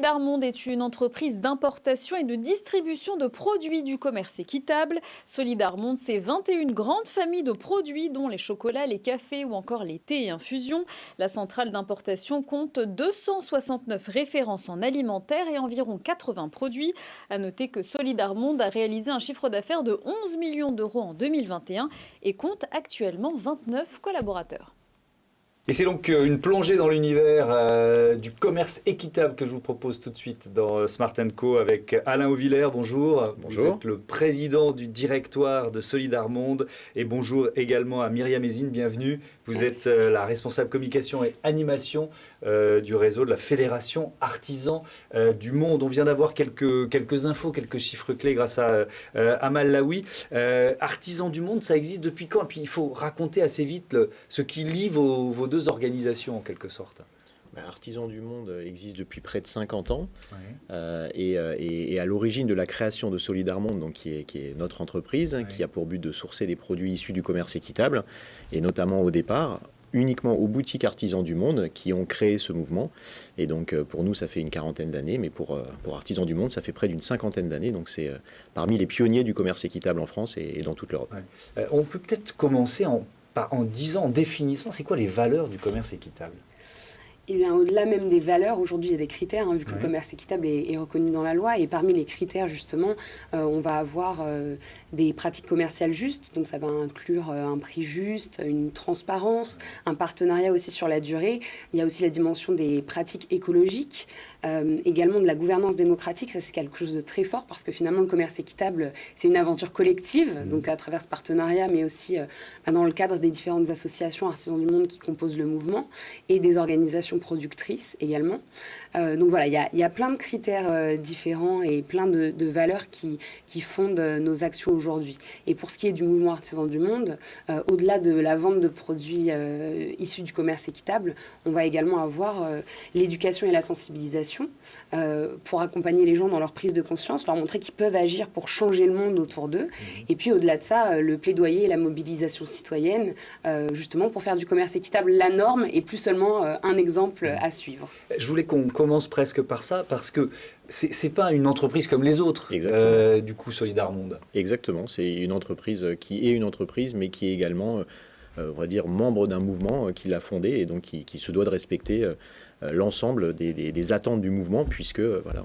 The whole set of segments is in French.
Solidarmonde est une entreprise d'importation et de distribution de produits du commerce équitable. Solidarmonde, c'est 21 grandes familles de produits, dont les chocolats, les cafés ou encore les thés et infusions. La centrale d'importation compte 269 références en alimentaire et environ 80 produits. À noter que Solidarmonde a réalisé un chiffre d'affaires de 11 millions d'euros en 2021 et compte actuellement 29 collaborateurs. Et c'est donc une plongée dans l'univers du commerce équitable que je vous propose tout de suite dans Smart & Co avec Alain Auvillers. Bonjour. Bonjour. Vous êtes le président du directoire de Solidarmonde. Et bonjour également à Myriam Ezine, bienvenue. Vous êtes la responsable communication et animation du réseau de la Fédération Artisans du Monde. On vient d'avoir quelques infos, quelques chiffres clés grâce à Amal Laoui. Artisans du Monde, ça existe depuis quand? Et puis il faut raconter assez vite ce qui lie vos deux organisations en quelque sorte. Artisans du Monde existe depuis près de 50 ans. Ouais. Et à l'origine de la création de Solidarmonde, donc qui est notre entreprise, Ouais. qui a pour but de sourcer des produits issus du commerce équitable, et notamment au départ uniquement aux boutiques Artisans du Monde qui ont créé ce mouvement. Et donc pour nous ça fait une quarantaine d'années, mais pour Artisans du Monde ça fait près d'une cinquantaine d'années. Donc c'est parmi les pionniers du commerce équitable en France et dans toute l'Europe. Ouais. On peut peut-être commencer en disant, en définissant, c'est quoi les valeurs du commerce équitable? Eh bien, au-delà même des valeurs, aujourd'hui, il y a des critères, vu que Ouais. le commerce équitable est reconnu dans la loi. Et parmi les critères, justement, on va avoir des pratiques commerciales justes. Donc, ça va inclure un prix juste, une transparence, un partenariat aussi sur la durée. Il y a aussi la dimension des pratiques écologiques, également de la gouvernance démocratique. Ça, c'est quelque chose de très fort parce que finalement, le commerce équitable, c'est une aventure collective, donc à travers ce partenariat, mais aussi dans le cadre des différentes associations Artisans du Monde qui composent le mouvement et des organisations productrices également. Donc voilà, il y a plein de critères différents et plein de valeurs qui fondent nos actions aujourd'hui. Et pour ce qui est du mouvement Artisans du Monde, au-delà de la vente de produits issus du commerce équitable, on va également avoir l'éducation et la sensibilisation pour accompagner les gens dans leur prise de conscience, leur montrer qu'ils peuvent agir pour changer le monde autour d'eux. Et puis au-delà de ça, le plaidoyer et la mobilisation citoyenne, justement pour faire du commerce équitable la norme et plus seulement un exemple à suivre. Je voulais qu'on commence presque par ça, parce que c'est pas une entreprise comme les autres, du coup, Solidarmonde. Exactement, c'est une entreprise qui est une entreprise, mais qui est également, on va dire, membre d'un mouvement qui l'a fondé et donc qui se doit de respecter l'ensemble des attentes du mouvement, puisque voilà,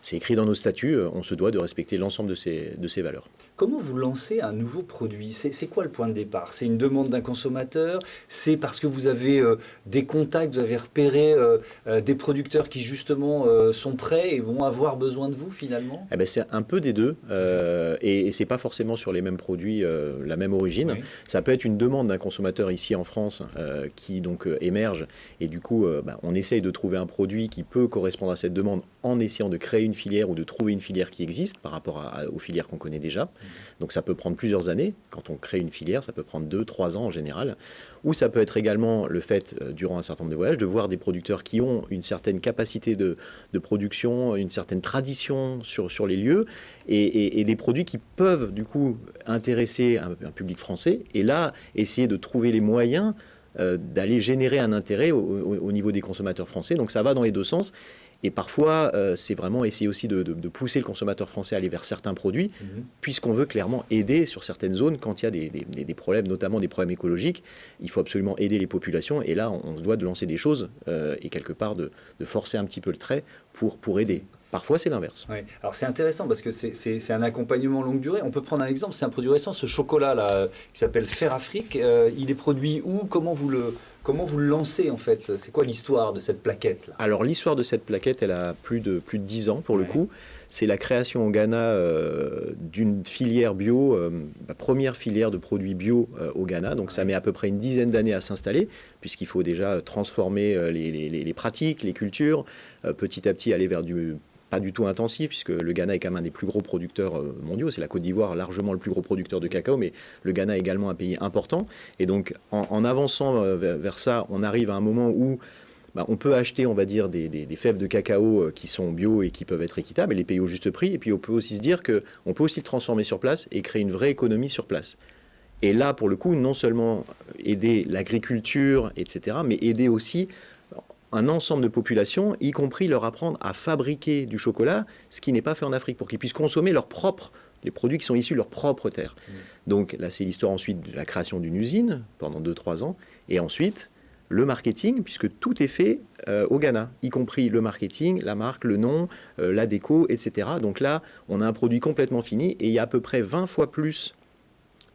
c'est écrit dans nos statuts, on se doit de respecter l'ensemble de ces valeurs. Comment vous lancez un nouveau produit? C'est quoi le point de départ? C'est une demande d'un consommateur? C'est parce que vous avez des contacts, vous avez repéré des producteurs qui justement sont prêts et vont avoir besoin de vous finalement? Eh ben, c'est un peu des deux, et c'est pas forcément sur les mêmes produits, la même origine. Oui. Ça peut être une demande d'un consommateur ici en France qui donc émerge, et du coup on essaye de trouver un produit qui peut correspondre à cette demande en essayant de créer une filière ou de trouver une filière qui existe par rapport aux filières qu'on connaît déjà. Donc ça peut prendre plusieurs années. Quand on crée une filière, ça peut prendre 2-3 ans en général. Ou ça peut être également le fait, durant un certain nombre de voyages, de voir des producteurs qui ont une certaine capacité de production, une certaine tradition sur les lieux, et des produits qui peuvent du coup intéresser un public français. Et là, essayer de trouver les moyens d'aller générer un intérêt au niveau des consommateurs français. Donc ça va dans les deux sens. Et parfois, c'est vraiment essayer aussi de pousser le consommateur français à aller vers certains produits, puisqu'on veut clairement aider sur certaines zones quand il y a des problèmes, notamment des problèmes écologiques. Il faut absolument aider les populations. Et là, on se doit de lancer des choses et quelque part de forcer un petit peu le trait pour aider. Parfois, c'est l'inverse. Oui. Alors, c'est intéressant parce que c'est un accompagnement longue durée. On peut prendre un exemple, c'est un produit récent, ce chocolat-là, qui s'appelle Faire Afrique. Il est produit où? Comment vous le lancez, en fait? C'est quoi l'histoire de cette plaquette-là? Alors, l'histoire de cette plaquette, elle a plus de 10 ans, pour le coup. C'est la création au Ghana d'une filière bio, la première filière de produits bio au Ghana. Donc, ça met à peu près une dizaine d'années à s'installer, puisqu'il faut déjà transformer les pratiques, les cultures, petit à petit aller vers du pas du tout intensif, puisque le Ghana est quand même un des plus gros producteurs mondiaux. C'est la Côte d'Ivoire, largement le plus gros producteur de cacao, mais le Ghana est également un pays important. Et donc, en avançant vers ça, on arrive à un moment où on peut acheter, on va dire, des fèves de cacao qui sont bio et qui peuvent être équitables et les payer au juste prix. Et puis, on peut aussi se dire qu'on peut aussi le transformer sur place et créer une vraie économie sur place. Et là, pour le coup, non seulement aider l'agriculture, etc., mais aider aussi un ensemble de populations, y compris leur apprendre à fabriquer du chocolat, ce qui n'est pas fait en Afrique, pour qu'ils puissent consommer les produits qui sont issus de leur propre terre. Donc là, c'est l'histoire ensuite de la création d'une usine pendant 2-3 ans, et ensuite le marketing, puisque tout est fait au Ghana, y compris le marketing, la marque, le nom, la déco, etc. Donc là, on a un produit complètement fini, et il y a à peu près 20 fois plus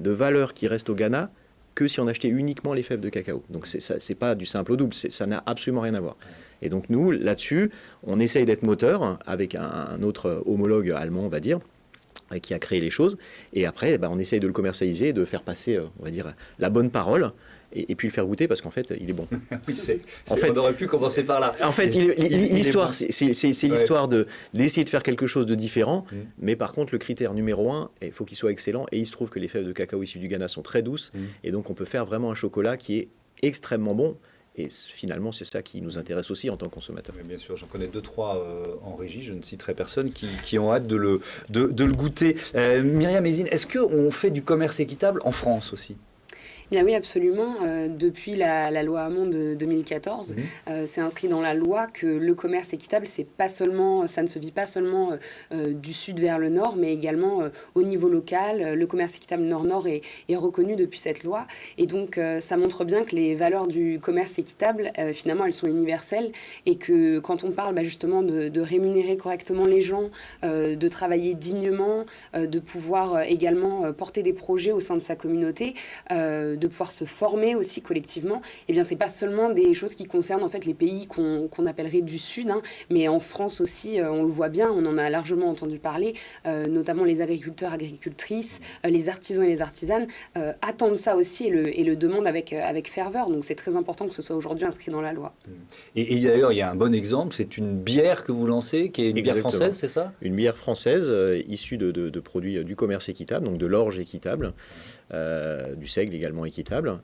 de valeur qui reste au Ghana que si on achetait uniquement les fèves de cacao. Donc c'est pas du simple au double, ça n'a absolument rien à voir. Et donc nous, là-dessus, on essaye d'être moteur avec un autre homologue allemand, on va dire, qui a créé les choses. Et après, on essaye de le commercialiser, de faire passer, on va dire, la bonne parole, et puis le faire goûter parce qu'en fait, il est bon. Oui, on aurait pu commencer par là. En fait, l'histoire, c'est l'histoire d'essayer de faire quelque chose de différent, mais par contre, le critère numéro 1, il faut qu'il soit excellent, et il se trouve que les fèves de cacao issues du Ghana sont très douces, et donc on peut faire vraiment un chocolat qui est extrêmement bon. Et finalement, c'est ça qui nous intéresse aussi en tant que consommateur. Mais bien sûr, j'en connais 2-3 en régie, je ne citerai personne, qui ont hâte de le goûter. Myriam Mézine, est-ce qu'on fait du commerce équitable en France aussi ? Bien oui, absolument. Depuis la loi Hamon de 2014, c'est inscrit dans la loi que le commerce équitable, ça ne se vit pas seulement du sud vers le nord, mais également au niveau local. Le commerce équitable nord-nord est reconnu depuis cette loi. Et donc, ça montre bien que les valeurs du commerce équitable, finalement, elles sont universelles. Et que quand on parle justement de rémunérer correctement les gens, de travailler dignement, de pouvoir également porter des projets au sein de sa communauté, de pouvoir se former aussi collectivement, eh bien c'est pas seulement des choses qui concernent en fait les pays qu'on appellerait du Sud, mais en France aussi, on le voit bien, on en a largement entendu parler, notamment les agriculteurs, agricultrices, les artisans et les artisanes attendent ça aussi et le demandent avec ferveur. Donc c'est très important que ce soit aujourd'hui inscrit dans la loi. Et d'ailleurs, il y a un bon exemple, c'est une bière que vous lancez, qui est une bière française, c'est ça ? Une bière française issue de produits du commerce équitable, donc de l'orge équitable, du seigle également équitable,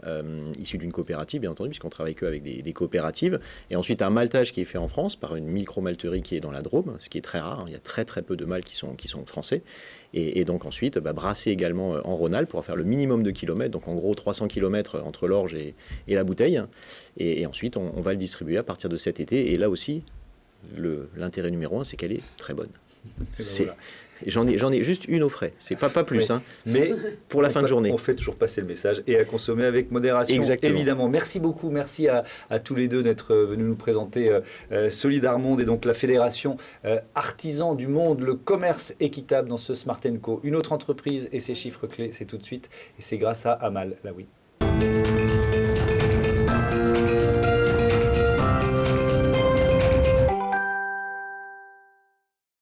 issu d'une coopérative bien entendu, puisqu'on travaille qu'avec des coopératives, et ensuite un maltage qui est fait en France par une micro-malterie qui est dans la Drôme, ce qui est très rare, il y a très très peu de mâles qui sont français, et donc ensuite brasser également en Rhône-Alpes pour faire le minimum de kilomètres, donc en gros 300 km entre l'orge et la bouteille, et ensuite on va le distribuer à partir de cet été, et là aussi l'intérêt numéro 1, c'est qu'elle est très bonne. J'en ai juste une au frais, c'est pas plus, mais pour la fin de journée. On fait toujours passer le message et à consommer avec modération. Exactement. Évidemment. Merci beaucoup, merci à tous les deux d'être venus nous présenter Solidarmonde et donc la fédération artisan du monde, le commerce équitable dans ce Smart & Co. Une autre entreprise et ses chiffres clés, c'est tout de suite, et c'est grâce à Amal Laoui.